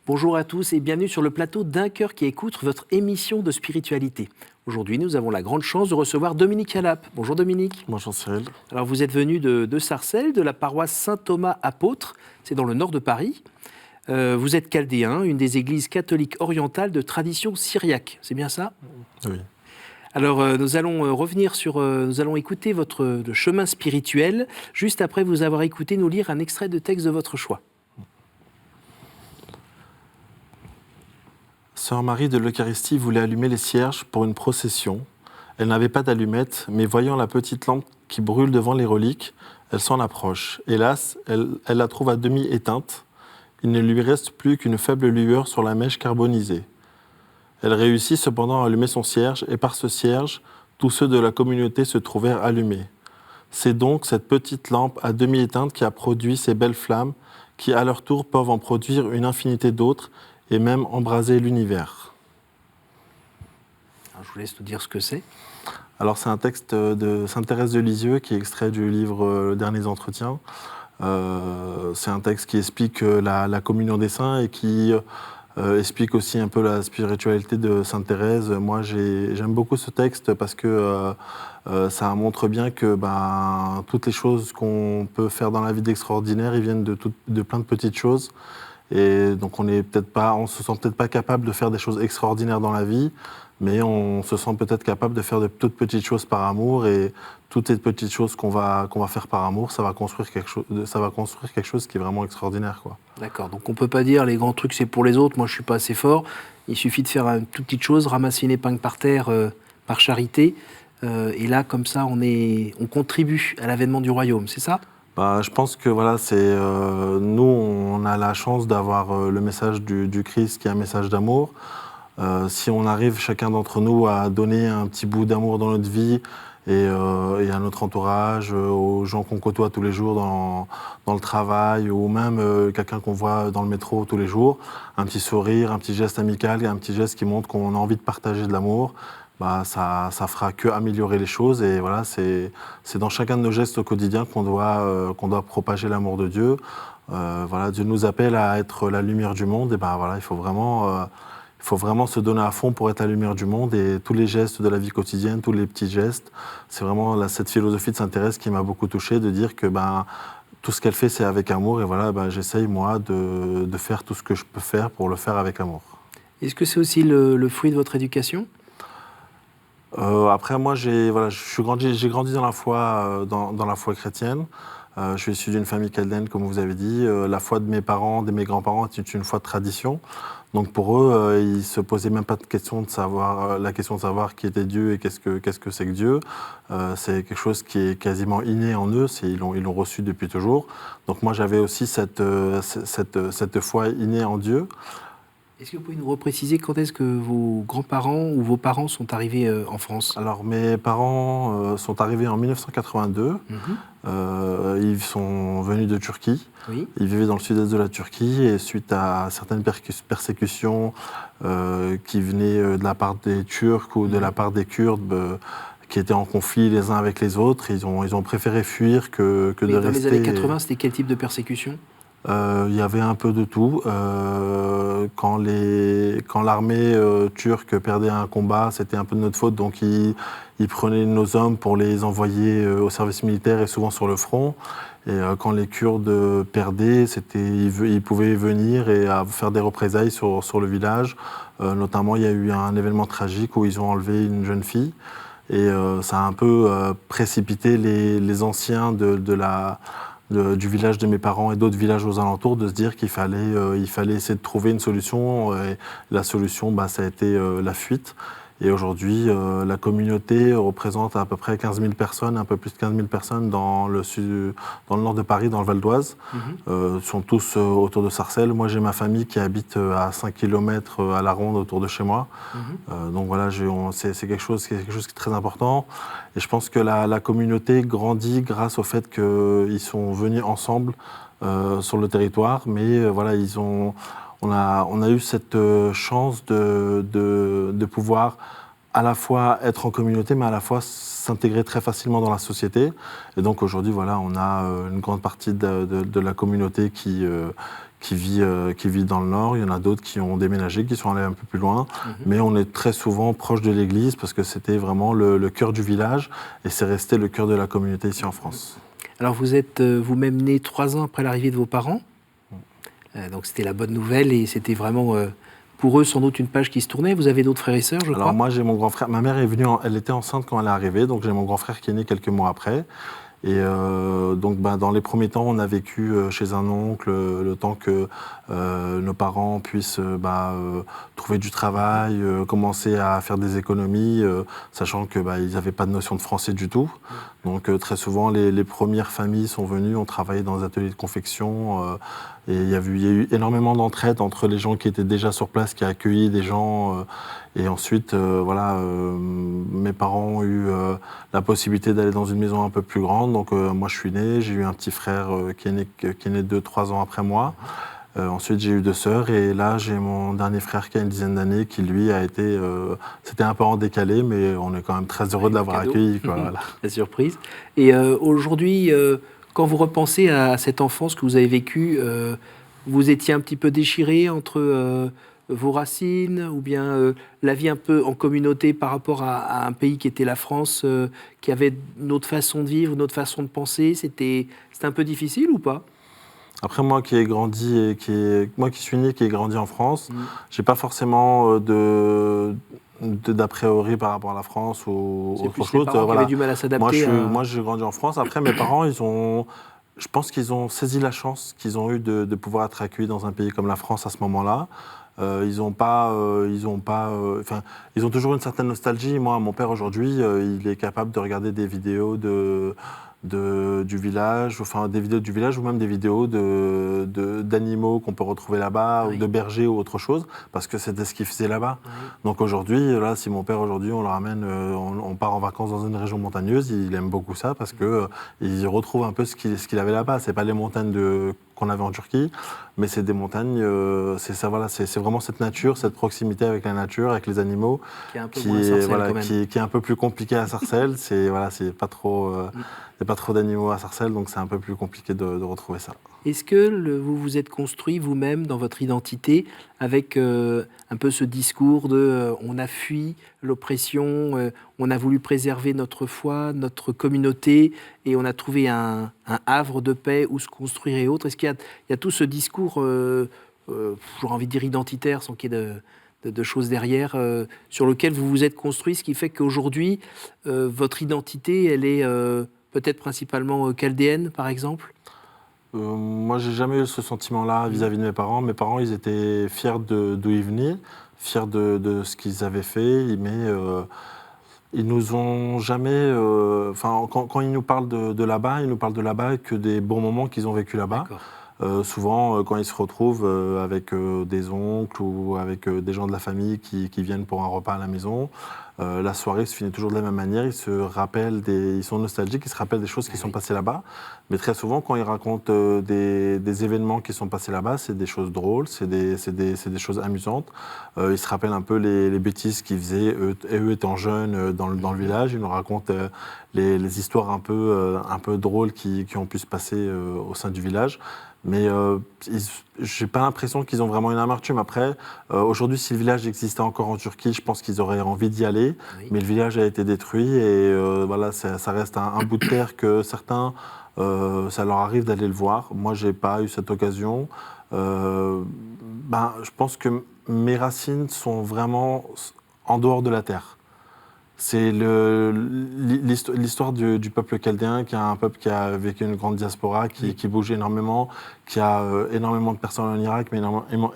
Bonjour à tous et bienvenue sur le plateau d'Un cœur qui écoute, votre émission de spiritualité. Aujourd'hui, nous avons la grande chance de recevoir Dominique Halap. Bonjour Dominique. Bonjour Cyril. Alors vous êtes venu de Sarcelles, de la paroisse Saint-Thomas apôtre, c'est dans le nord de Paris. Vous êtes chaldéen, une des églises catholiques orientales de tradition syriaque, c'est bien ça ? Oui. Alors nous allons écouter le chemin spirituel, juste après vous avoir écouté nous lire un extrait de texte de votre choix. Sœur Marie de l'Eucharistie voulait allumer les cierges pour une procession. Elle n'avait pas d'allumette, mais voyant la petite lampe qui brûle devant les reliques, elle s'en approche. Hélas, elle la trouve à demi éteinte. Il ne lui reste plus qu'une faible lueur sur la mèche carbonisée. Elle réussit cependant à allumer son cierge, et par ce cierge, tous ceux de la communauté se trouvèrent allumés. C'est donc cette petite lampe à demi éteinte qui a produit ces belles flammes, qui à leur tour peuvent en produire une infinité d'autres, et même embraser l'univers. Alors, je vous laisse nous dire ce que c'est. Alors c'est un texte de Sainte Thérèse de Lisieux qui est extrait du livre Le Dernier Entretien. C'est un texte qui explique la communion des saints et qui explique aussi un peu la spiritualité de Sainte Thérèse. Moi j'aime beaucoup ce texte parce que ça montre bien que toutes les choses qu'on peut faire dans la vie d'extraordinaire, ils viennent de plein de petites choses. Et donc on se sent peut-être pas capable de faire des choses extraordinaires dans la vie, mais on se sent peut-être capable de faire de toutes petites choses par amour, et toutes ces petites choses qu'on va faire par amour, ça va construire quelque chose qui est vraiment extraordinaire, quoi. D'accord, donc on peut pas dire les grands trucs c'est pour les autres, moi je suis pas assez fort, il suffit de faire une toute petite chose, ramasser une épingle par terre par charité, et là comme ça on contribue à l'avènement du royaume, c'est ça ? Je pense que voilà, nous, on a la chance d'avoir le message du Christ qui est un message d'amour. Si on arrive, chacun d'entre nous, à donner un petit bout d'amour dans notre vie et à notre entourage, aux gens qu'on côtoie tous les jours dans le travail, ou même quelqu'un qu'on voit dans le métro tous les jours, un petit sourire, un petit geste amical, un petit geste qui montre qu'on a envie de partager de l'amour, ça fera que améliorer les choses. Et voilà, c'est dans chacun de nos gestes au quotidien qu'on doit propager l'amour de Dieu. Voilà, Dieu nous appelle à être la lumière du monde, et voilà, il faut vraiment se donner à fond pour être la lumière du monde, et tous les gestes de la vie quotidienne, tous les petits gestes, c'est vraiment cette philosophie de Sainte Thérèse qui m'a beaucoup touché, de dire que tout ce qu'elle fait, c'est avec amour, et voilà, j'essaye moi de faire tout ce que je peux faire pour le faire avec amour. Est-ce que c'est aussi le fruit de votre éducation ? Après, moi, j'ai grandi dans la foi chrétienne. Je suis issu d'une famille chaldéenne, comme vous avez dit. La foi de mes parents, de mes grands-parents, est une foi de tradition. Donc pour eux, ils ne se posaient même pas la question de savoir qui était Dieu et qu'est-ce que c'est que Dieu. C'est quelque chose qui est quasiment inné en eux, ils l'ont reçu depuis toujours. Donc moi, j'avais aussi cette foi innée en Dieu. Est-ce que vous pouvez nous repréciser quand est-ce que vos grands-parents ou vos parents sont arrivés en France ? Alors mes parents sont arrivés en 1982. Ils sont venus de Turquie. Oui. Ils vivaient dans le sud-est de la Turquie, et suite à certaines persécutions qui venaient de la part des Turcs ou de la part des Kurdes qui étaient en conflit les uns avec les autres, ils ont préféré fuir que de rester. Dans les années 80, c'était quel type de persécution ? Il y avait un peu de tout. Quand l'armée turque perdait un combat, c'était un peu de notre faute, donc ils prenaient nos hommes pour les envoyer au service militaire, et souvent sur le front. Et quand les Kurdes perdaient, ils pouvaient venir et faire des représailles sur le village. Notamment, il y a eu un événement tragique où ils ont enlevé une jeune fille. Et ça a un peu précipité les anciens du village de mes parents et d'autres villages aux alentours, de se dire qu'il fallait essayer de trouver une solution. Et la solution, ça a été la fuite. Et aujourd'hui, la communauté représente à peu près 15 000 personnes, un peu plus de 15 000 personnes dans le nord de Paris, dans le Val d'Oise. Sont tous autour de Sarcelles. Moi, j'ai ma famille qui habite à 5 km à la ronde autour de chez moi. Donc voilà, c'est quelque chose qui est très important. Et je pense que la communauté grandit grâce au fait qu'ils sont venus ensemble sur le territoire. Mais voilà, on a eu cette chance de pouvoir à la fois être en communauté, mais à la fois s'intégrer très facilement dans la société. Et donc aujourd'hui, voilà, on a une grande partie de la communauté qui vit dans le Nord. Il y en a d'autres qui ont déménagé, qui sont allés un peu plus loin. Mais on est très souvent proche de l'église parce que c'était vraiment le cœur du village et c'est resté le cœur de la communauté ici en France. Alors vous êtes vous-même né 3 ans après l'arrivée de vos parents. Donc c'était la bonne nouvelle et c'était vraiment pour eux sans doute une page qui se tournait. Vous avez d'autres frères et sœurs, je crois? Alors moi j'ai mon grand frère, ma mère est venue, elle était enceinte quand elle est arrivée, donc j'ai mon grand frère qui est né quelques mois après. Et donc dans les premiers temps, on a vécu chez un oncle le temps que nos parents puissent trouver du travail, commencer à faire des économies, sachant qu'ils n'avaient pas de notion de français du tout. Donc très souvent, les premières familles sont venues, ont travaillé dans des ateliers de confection. Et il y a eu énormément d'entraide entre les gens qui étaient déjà sur place, qui a accueilli des gens. Et ensuite, mes parents ont eu la possibilité d'aller dans une maison un peu plus grande. Donc moi, je suis né, j'ai eu un petit frère qui est né 2-3 ans après moi. Ensuite, j'ai eu 2 sœurs et là, j'ai mon dernier frère qui a une dizaine d'années qui, lui, a été... c'était un peu en décalé, mais on est quand même très heureux de l'avoir accueilli. Quoi, voilà. La surprise. Et aujourd'hui, quand vous repensez à cette enfance que vous avez vécue, vous étiez un petit peu déchiré entre vos racines ou bien la vie un peu en communauté par rapport à un pays qui était la France, qui avait une autre façon de vivre, une autre façon de penser. C'était un peu difficile ou pas? Après, moi qui ai grandi et moi qui suis né, qui ai grandi en France, j'ai pas forcément d'a priori par rapport à la France ou autre chose. C'est plus les parents qui avaient du mal à s'adapter. Moi, j'ai grandi en France. Après, mes parents, je pense qu'ils ont saisi la chance qu'ils ont eue de pouvoir être accueillis dans un pays comme la France à ce moment-là. Ils ont toujours une certaine nostalgie. Moi, mon père aujourd'hui, il est capable de regarder des vidéos du village, enfin des vidéos du village ou même des vidéos d'animaux qu'on peut retrouver là-bas, ou de bergers ou autre chose, parce que c'était ce qu'ils faisaient là-bas. Donc aujourd'hui, là, si mon père aujourd'hui, on le ramène, on part en vacances dans une région montagneuse, il aime beaucoup ça parce que il retrouve un peu ce qu'il avait là-bas. C'est pas les montagnes qu'on avait en Turquie, mais c'est des montagnes, c'est vraiment cette nature, cette proximité avec la nature, avec les animaux, qui est un peu plus compliqué à Sarcelles. C'est pas trop, il n'y a pas trop d'animaux à Sarcelles, donc c'est un peu plus compliqué de retrouver ça. Est-ce que vous vous êtes construit vous-même dans votre identité avec un peu ce discours de on a fui l'oppression, on a voulu préserver notre foi, notre communauté, et on a trouvé un havre de paix où se construire et autres? Est-ce qu'il y a tout ce discours, j'aurais envie de dire identitaire, sans qu'il y ait de choses derrière, sur lequel vous vous êtes construit, ce qui fait qu'aujourd'hui, votre identité, elle est peut-être principalement chaldéenne, par exemple? Moi, j'ai jamais eu ce sentiment-là vis-à-vis de mes parents. Mes parents, ils étaient fiers d'où ils venaient, fiers de ce qu'ils avaient fait, mais ils nous ont jamais... quand ils nous parlent de là-bas, ils nous parlent de là-bas que des bons moments qu'ils ont vécu là-bas. Souvent, quand ils se retrouvent avec des oncles ou avec des gens de la famille qui viennent pour un repas à la maison, la soirée se finit toujours de la même manière. Ils sont nostalgiques, ils se rappellent des choses qui sont passées là-bas. Mais très souvent, quand ils racontent des événements qui sont passés là-bas, c'est des choses drôles, c'est des choses amusantes. Ils se rappellent un peu les bêtises qu'ils faisaient, eux étant jeunes, dans le village. Ils nous racontent les histoires un peu drôles qui ont pu se passer au sein du village. Mais je n'ai pas l'impression qu'ils ont vraiment une amertume. Après, aujourd'hui, si le village existait encore en Turquie, je pense qu'ils auraient envie d'y aller. Oui. Mais le village a été détruit et ça reste un bout de terre que certains, ça leur arrive d'aller le voir. Moi, je n'ai pas eu cette occasion. Je pense que mes racines sont vraiment en dehors de la terre. C'est l'histoire du peuple chaldéen, qui est un peuple qui a vécu une grande diaspora, qui bouge énormément, qui a énormément de personnes en Irak, mais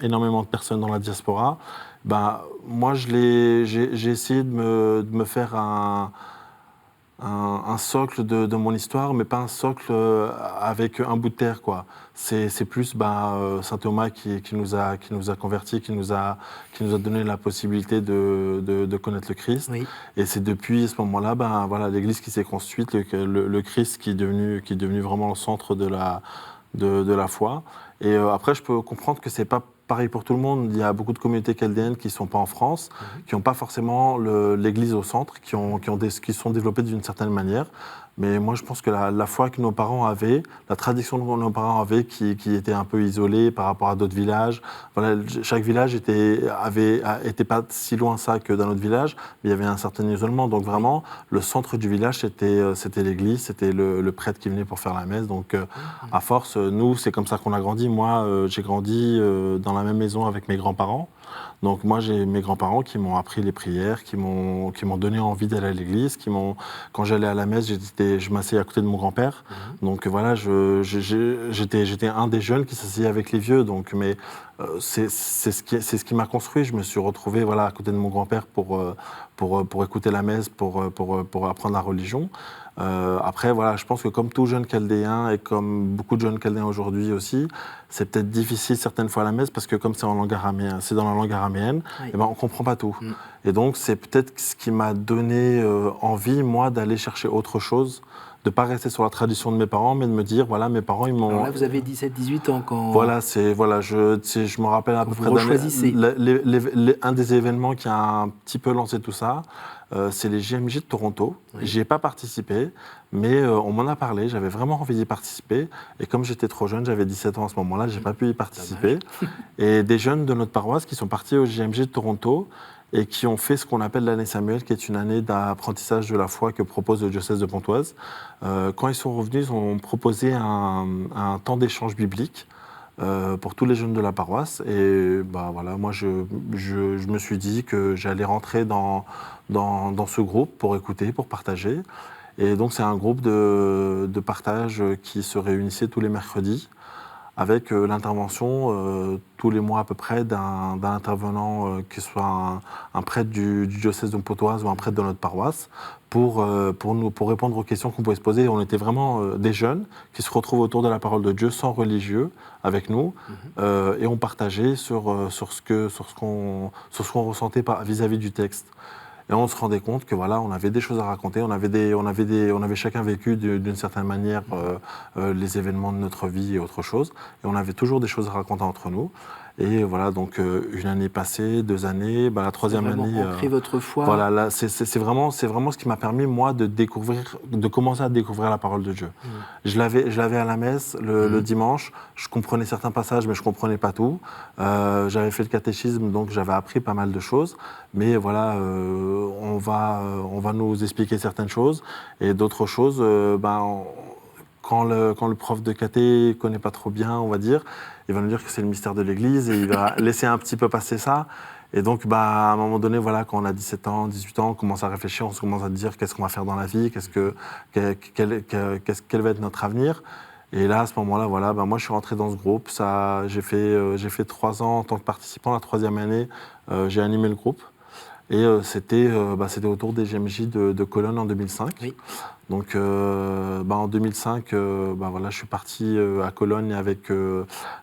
énormément de personnes dans la diaspora. Moi, j'ai essayé de me faire un socle de mon histoire, mais pas un socle avec un bout de terre, quoi. C'est plus Saint Thomas qui nous a convertis, qui nous a donné la possibilité de connaître le Christ. Oui. Et c'est depuis ce moment-là, l'Église qui s'est construite, le Christ qui est devenu vraiment le centre de la foi. Et après, je peux comprendre que c'est pas pareil pour tout le monde, il y a beaucoup de communautés chaldéennes qui ne sont pas en France, qui n'ont pas forcément l'église au centre, qui sont développées d'une certaine manière. Mais moi, je pense que la foi que nos parents avaient, la tradition que nos parents avaient, qui était un peu isolée par rapport à d'autres villages. Voilà, chaque village était pas si loin ça que dans notre village, mais il y avait un certain isolement. Donc vraiment, le centre du village, c'était l'église, c'était le prêtre qui venait pour faire la messe. Donc à force, nous, c'est comme ça qu'on a grandi. Moi, j'ai grandi dans la même maison avec mes grands-parents. Donc moi, j'ai mes grands-parents qui m'ont appris les prières, qui m'ont donné envie d'aller à l'église, quand j'allais à la messe, je m'asseyais à côté de mon grand-père. Donc voilà, j'étais un des jeunes qui s'asseyait avec les vieux. Donc, mais c'est ce qui m'a construit. Je me suis retrouvé voilà, à côté de mon grand-père pour écouter la messe, pour apprendre la religion. Après, voilà, je pense que comme tout jeune chaldéen et comme beaucoup de jeunes chaldéens aujourd'hui aussi, c'est peut-être difficile certaines fois à la messe parce que comme c'est en langue araméenne, c'est dans la langue araméenne, et ben on comprend pas tout. Et donc c'est peut-être ce qui m'a donné envie moi d'aller chercher autre chose, de pas rester sur la tradition de mes parents, mais de me dire voilà mes parents ils m'ont. Alors là vous avez 17-18 ans quand. Voilà je me rappelle à peu près un des événements qui a un petit peu lancé tout ça. C'est les JMJ de Toronto. Oui. J'y ai pas participé, mais on m'en a parlé. J'avais vraiment envie d'y participer. Et comme j'étais trop jeune, j'avais 17 ans à ce moment-là, j'ai pas pu y participer. Et des jeunes de notre paroisse qui sont partis au JMJ de Toronto et qui ont fait ce qu'on appelle l'année Samuel, qui est une année d'apprentissage de la foi que propose le diocèse de Pontoise. Quand ils sont revenus, ils ont proposé un temps d'échange biblique. Pour tous les jeunes de la paroisse. Et bah, voilà, moi, je me suis dit que j'allais rentrer dans ce groupe pour écouter, pour partager. Et donc, c'est un groupe de partage qui se réunissait tous les mercredis avec l'intervention tous les mois à peu près d'un intervenant qui soit un prêtre du diocèse de Pontoise ou un prêtre de notre paroisse pour répondre aux questions qu'on pouvait se poser. On était vraiment des jeunes qui se retrouvent autour de la parole de Dieu sans religieux avec nous et on partageait sur ce qu'on ressentait vis-à-vis du texte. Et on se rendait compte que voilà, on avait des choses à raconter, on avait chacun vécu d'une certaine manière les événements de notre vie et autre chose, et on avait toujours des choses à raconter entre nous. Et voilà, donc une année passée, 2 années, la troisième année. Ancré votre foi. Voilà, là, c'est vraiment ce qui m'a permis moi de commencer à découvrir la parole de Dieu. Je l'avais à la messe le dimanche. Je comprenais certains passages, mais je comprenais pas tout. J'avais fait le catéchisme, donc j'avais appris pas mal de choses. Mais voilà, on va nous expliquer certaines choses et d'autres choses. Quand le prof de caté connaît pas trop bien, on va dire, il va nous dire que c'est le mystère de l'Église et il va laisser un petit peu passer ça. Et donc, à un moment donné, voilà, quand on a 17 ans, 18 ans, on commence à réfléchir, on commence à se dire qu'est-ce qu'on va faire dans la vie, quel va être notre avenir. Et là, à ce moment-là, voilà, moi, je suis rentré dans ce groupe. J'ai fait 3 ans en tant que participant. La troisième année, j'ai animé le groupe. Et c'était autour des JMJ de Cologne en 2005. Oui. Donc en 2005, voilà, je suis parti à Cologne avec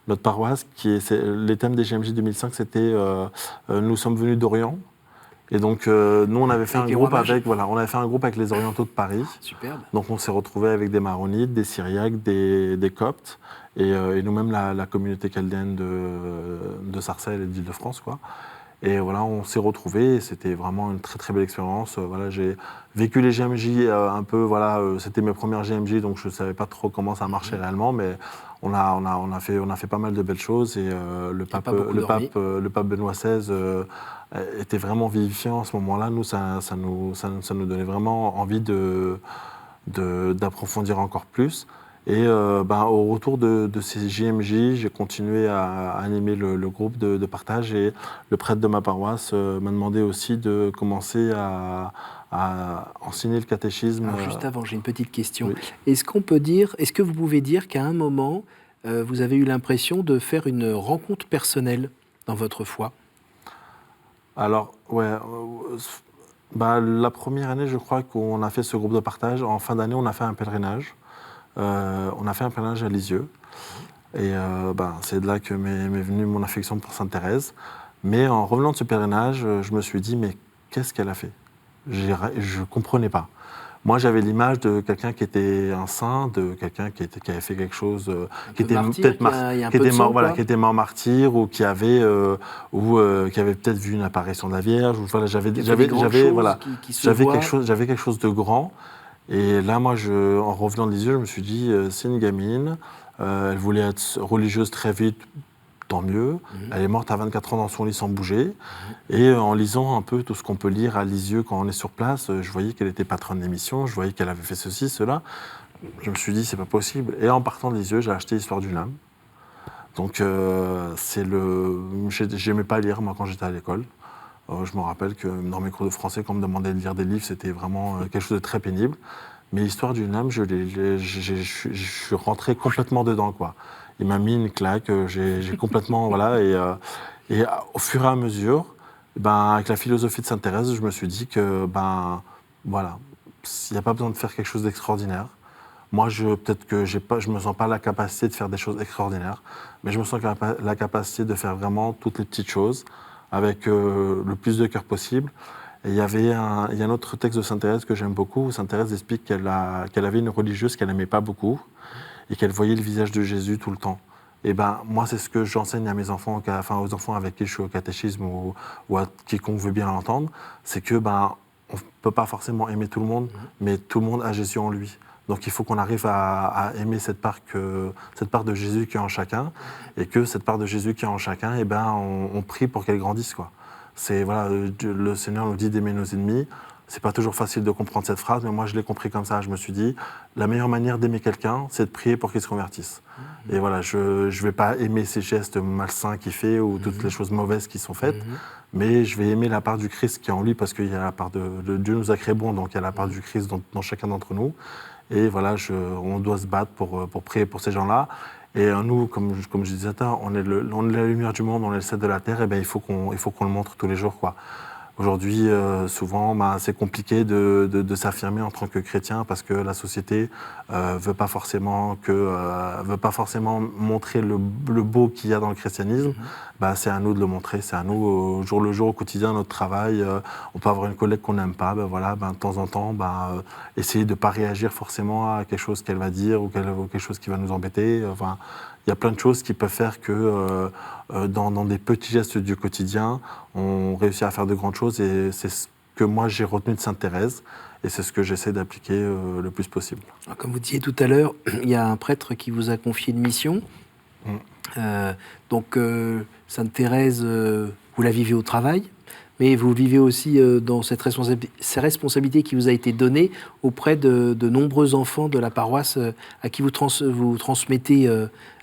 notre paroisse. Les thèmes des JMJ 2005, c'était nous sommes venus d'Orient. Et donc nous, on avait fait un groupe avec les Orientaux de Paris. Superbe. Donc on s'est retrouvés avec des Maronites, des Syriaques, des Coptes et nous-mêmes la communauté chaldéenne de Sarcelles et d'Île-de-France, quoi. Et voilà, on s'est retrouvés et c'était vraiment une très très belle expérience. Voilà, j'ai vécu les GMJ un peu, voilà, c'était mes premières GMJ, donc je ne savais pas trop comment ça marchait réellement, mais on a fait pas mal de belles choses et le pape Benoît XVI était vraiment vivifiant à ce moment-là. Nous, ça nous donnait vraiment envie d'approfondir encore plus. Et au retour de ces JMJ, j'ai continué à animer le groupe de partage et le prêtre de ma paroisse m'a demandé aussi de commencer à enseigner le catéchisme. Alors juste avant, j'ai une petite question. Oui. Est-ce que vous pouvez dire qu'à un moment, vous avez eu l'impression de faire une rencontre personnelle dans votre foi ? Alors, ouais. La première année, je crois qu'on a fait ce groupe de partage. En fin d'année, on a fait un pèlerinage. On a fait un pèlerinage à Lisieux. Et c'est de là que m'est venue mon affection pour Sainte-Thérèse. Mais en revenant de ce pèlerinage, je me suis dit, mais qu'est-ce qu'elle a fait ? Je ne comprenais pas. Moi, j'avais l'image de quelqu'un qui était un saint, de quelqu'un qui avait fait quelque chose, qui était martyr, peut-être il y a un qui peu de était mort, sang, voilà, quoi. qui était mort martyr ou qui avait peut-être vu une apparition de la Vierge. Ou, voilà, Qui a fait des grandes choses voilà, qui se voient. j'avais quelque chose de grand. Et là, moi, en revenant de Lisieux, je me suis dit, c'est une gamine. Elle voulait être religieuse très vite. Tant mieux. Elle est morte à 24 ans dans son lit sans bouger. Et en lisant un peu tout ce qu'on peut lire à Lisieux quand on est sur place, je voyais qu'elle était patronne d'émission, je voyais qu'elle avait fait ceci, cela. Je me suis dit, c'est pas possible. Et en partant de Lisieux, j'ai acheté Histoire d'une âme. Donc, j'aimais pas lire, moi, quand j'étais à l'école. Je me rappelle que dans mes cours de français, quand on me demandait de lire des livres, c'était vraiment quelque chose de très pénible. Mais Histoire d'une âme, je suis rentré complètement dedans, quoi. Il m'a mis une claque, j'ai complètement, voilà, et au fur et à mesure, ben, avec la philosophie de Sainte-Thérèse, je me suis dit que, ben, voilà, il n'y a pas besoin de faire quelque chose d'extraordinaire. Moi, peut-être que je ne me sens pas la capacité de faire des choses extraordinaires, mais je me sens la capacité de faire vraiment toutes les petites choses avec le plus de cœur possible. Et il y a un autre texte de Sainte Thérèse que j'aime beaucoup, où Sainte Thérèse explique qu'elle avait une religieuse qu'elle n'aimait pas beaucoup et qu'elle voyait le visage de Jésus tout le temps. Et ben moi, c'est ce que j'enseigne à mes enfants, enfin aux enfants avec qui je suis au catéchisme ou à quiconque veut bien l'entendre, c'est que ben on ne peut pas forcément aimer tout le monde, mais tout le monde a Jésus en lui. Donc il faut qu'on arrive à aimer cette part de Jésus qui est en chacun, et que cette part de Jésus qui est en chacun, et ben on prie pour qu'elle grandisse, quoi. C'est voilà, le Seigneur nous dit d'aimer nos ennemis. C'est pas toujours facile de comprendre cette phrase, mais moi je l'ai compris comme ça. Je me suis dit, la meilleure manière d'aimer quelqu'un, c'est de prier pour qu'il se convertisse. Et voilà, je vais pas aimer ces gestes malsains qu'il fait ou toutes les choses mauvaises qui sont faites, mais je vais aimer la part du Christ qui est en lui, parce qu'il y a la part de Dieu nous a créés bons, donc il y a la part du Christ dans chacun d'entre nous. Et voilà, on doit se battre pour prier pour ces gens-là. Et nous, comme je disais, on est la lumière du monde, on est le sel de la terre, et bien il faut qu'on le montre tous les jours, quoi. Aujourd'hui, souvent, c'est compliqué de s'affirmer en tant que chrétien parce que la société veut pas forcément montrer le beau qu'il y a dans le christianisme. C'est à nous de le montrer, c'est à nous au jour le jour, au quotidien, notre travail. On peut avoir une collègue qu'on n'aime pas, de temps en temps, essayer de pas réagir forcément à quelque chose qu'elle va dire ou quelque chose qui va nous embêter. Enfin, il y a plein de choses qui peuvent faire que dans des petits gestes du quotidien, on réussit à faire de grandes choses, et c'est ce que moi j'ai retenu de Sainte Thérèse, et c'est ce que j'essaie d'appliquer le plus possible. Alors, comme vous disiez tout à l'heure, il y a un prêtre qui vous a confié une mission. Sainte Thérèse, vous la vivez au travail, mais vous vivez aussi dans cette responsabilité qui vous a été donnée auprès de nombreux enfants de la paroisse à qui vous transmettez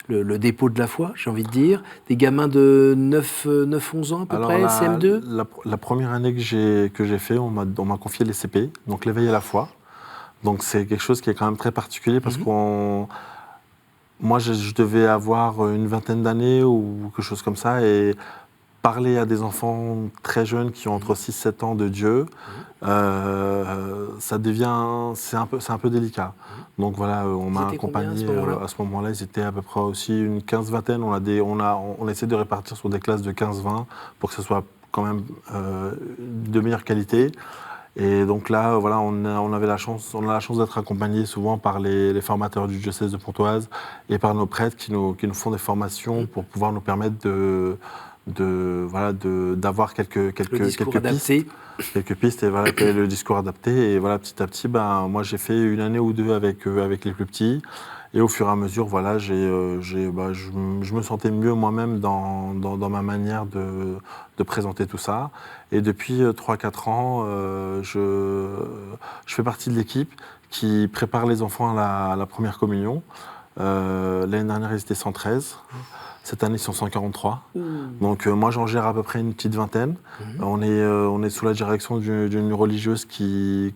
le dépôt de la foi, j'ai envie de dire, des gamins de 9-11 ans à peu près, CM2. La première année que j'ai fait, on m'a confié les CP, donc l'éveil à la foi. Donc c'est quelque chose qui est quand même très particulier parce que moi je devais avoir une vingtaine d'années ou quelque chose comme ça, et parler à des enfants très jeunes qui ont entre 6-7 ans de Dieu, c'est un peu délicat. Donc voilà, on m'a accompagné à ce moment-là. Ils étaient à peu près aussi une 15-vingtaine. On essaie de répartir sur des classes de 15-20 pour que ce soit quand même de meilleure qualité. Et donc là, voilà, on a la chance d'être accompagnés souvent par les formateurs du diocèse de Pontoise et par nos prêtres qui nous font des formations pour pouvoir nous permettre d'avoir quelques pistes, et voilà, quel est le discours adapté. Et voilà, petit à petit, moi j'ai fait une année ou deux avec les plus petits, et au fur et à mesure, voilà, je me sentais mieux moi-même dans ma manière de présenter tout ça. Et depuis 3-4 ans, je fais partie de l'équipe qui prépare les enfants à la première communion. L'année dernière, ils étaient 113. Cette année, ils sont 143. Donc moi, j'en gère à peu près une petite vingtaine. On est sous la direction d'une religieuse qui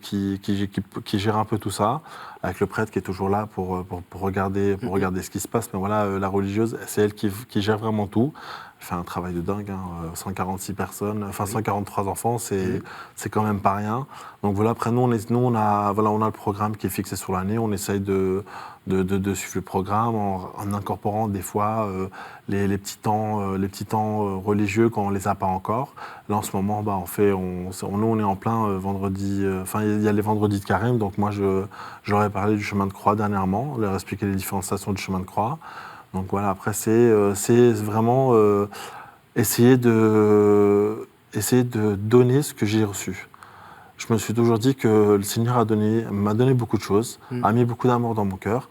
gère un peu tout ça, avec le prêtre qui est toujours là pour regarder ce qui se passe. Mais voilà, la religieuse, c'est elle qui gère vraiment tout. fait un travail de dingue, 146 personnes, enfin 143 enfants, c'est quand même pas rien. Donc voilà, après nous on a le programme qui est fixé sur l'année, on essaye de suivre le programme en incorporant des fois les petits temps religieux quand on les a pas encore. Là en ce moment, nous on est en plein vendredi, il y a les vendredis de carême, donc moi je leur ai parlé du chemin de croix dernièrement, leur expliquer les différentes stations du chemin de croix. Donc voilà, après c'est vraiment essayer de donner ce que j'ai reçu. Je me suis toujours dit que le Seigneur m'a donné beaucoup de choses, a mis beaucoup d'amour dans mon cœur,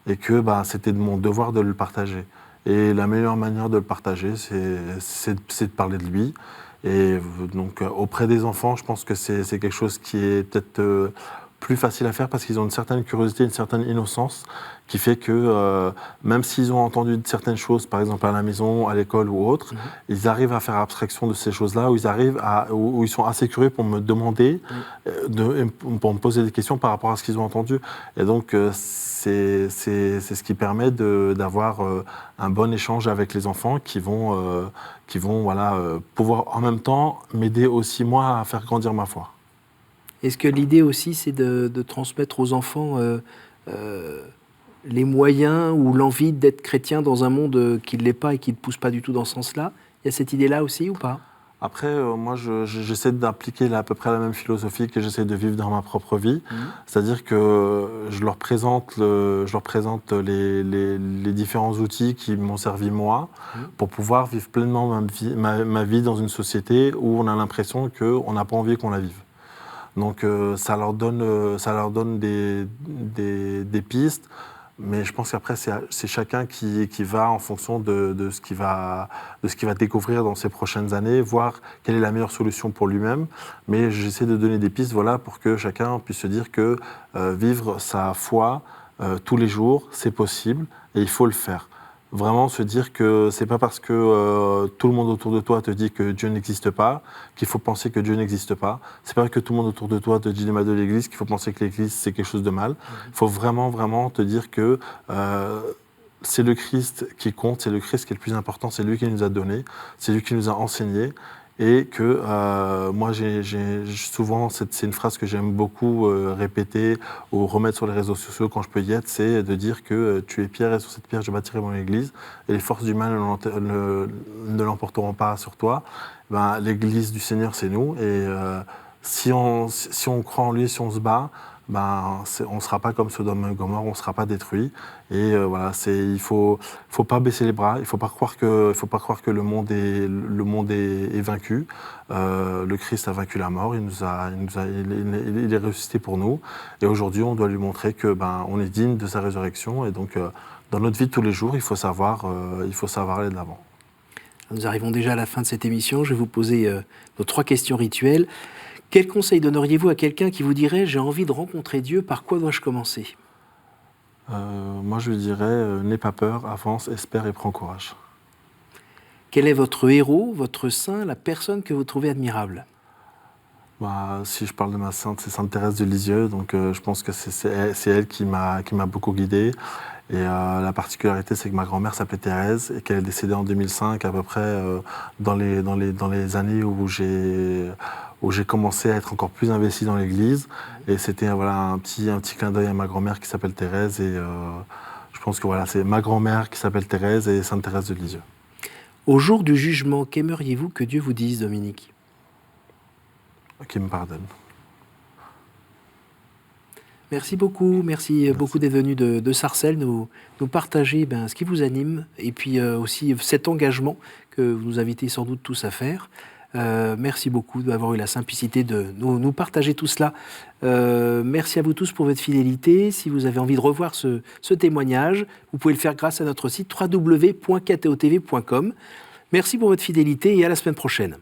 et que c'était de mon devoir de le partager. Et la meilleure manière de le partager, c'est de parler de lui. Et donc auprès des enfants, je pense que c'est quelque chose qui est peut-être plus facile à faire parce qu'ils ont une certaine curiosité, une certaine innocence qui fait que même s'ils ont entendu certaines choses, par exemple à la maison, à l'école ou autre, ils arrivent à faire abstraction de ces choses-là, où ils sont assez curieux pour me demander, pour me poser des questions par rapport à ce qu'ils ont entendu. Et donc c'est ce qui permet d'avoir un bon échange avec les enfants qui vont pouvoir en même temps m'aider aussi moi à faire grandir ma foi. Est-ce que l'idée aussi, c'est de transmettre aux enfants les moyens ou l'envie d'être chrétien dans un monde qui ne l'est pas et qui ne pousse pas du tout dans ce sens-là? Il y a cette idée-là aussi ou pas? Après, moi, j'essaie d'appliquer à peu près la même philosophie que j'essaie de vivre dans ma propre vie. C'est-à-dire que je leur présente les différents outils qui m'ont servi moi pour pouvoir vivre pleinement ma vie dans une société où on a l'impression qu'on n'a pas envie qu'on la vive. Donc ça leur donne des pistes, mais je pense qu'après c'est chacun qui va en fonction de ce qu'il va découvrir dans ces prochaines années, voir quelle est la meilleure solution pour lui-même. Mais j'essaie de donner des pistes, pour que chacun puisse se dire que vivre sa foi tous les jours, c'est possible et il faut le faire. Vraiment se dire que c'est pas parce que tout le monde autour de toi te dit que Dieu n'existe pas qu'il faut penser que Dieu n'existe pas. C'est pas parce que tout le monde autour de toi te dit du mal de l'Église qu'il faut penser que l'Église c'est quelque chose de mal. Il faut vraiment te dire que c'est le Christ qui compte, c'est le Christ qui est le plus important, c'est lui qui nous a donné, c'est lui qui nous a enseigné. Et que moi, souvent, c'est une phrase que j'aime beaucoup répéter ou remettre sur les réseaux sociaux quand je peux y être, c'est de dire que tu es pierre et sur cette pierre je bâtirai mon église et les forces du mal ne l'emporteront pas sur toi. L'église du Seigneur, c'est nous. Et si on croit en lui, si on se bat, on ne sera pas comme Sodome et Gomorrhe, on ne sera pas détruit. Et il faut pas baisser les bras, il ne faut pas croire que le monde est vaincu. Le Christ a vaincu la mort, il est ressuscité pour nous. Et aujourd'hui, on doit lui montrer que on est digne de sa résurrection. Et donc, dans notre vie de tous les jours, il faut savoir aller de l'avant. Nous arrivons déjà à la fin de cette émission. Je vais vous poser nos 3 questions rituelles. Quel conseil donneriez-vous à quelqu'un qui vous dirait « J'ai envie de rencontrer Dieu, par quoi dois-je commencer » Moi, je lui dirais n'aie pas peur, avance, espère et prends courage. Quel est votre héros, votre saint, la personne que vous trouvez admirable ? Si je parle de ma sainte, c'est Sainte Thérèse de Lisieux, donc je pense que c'est elle qui m'a beaucoup guidé. Et la particularité, c'est que ma grand-mère s'appelait Thérèse et qu'elle est décédée en 2005, à peu près dans les années où j'ai commencé à être encore plus investi dans l'Église. Et c'était un petit clin d'œil à ma grand-mère qui s'appelle Thérèse. Et je pense que c'est ma grand-mère qui s'appelle Thérèse et Sainte Thérèse de Lisieux. Au jour du jugement, qu'aimeriez-vous que Dieu vous dise, Dominique ? Qu'il me pardonne. Merci beaucoup. Merci beaucoup d'être venu de Sarcelles, nous partager ce qui vous anime et puis aussi cet engagement que vous nous invitez sans doute tous à faire. Merci beaucoup d'avoir eu la simplicité de nous partager tout cela. Merci à vous tous pour votre fidélité. Si vous avez envie de revoir ce témoignage, vous pouvez le faire grâce à notre site www.ktotv.com. Merci pour votre fidélité et à la semaine prochaine.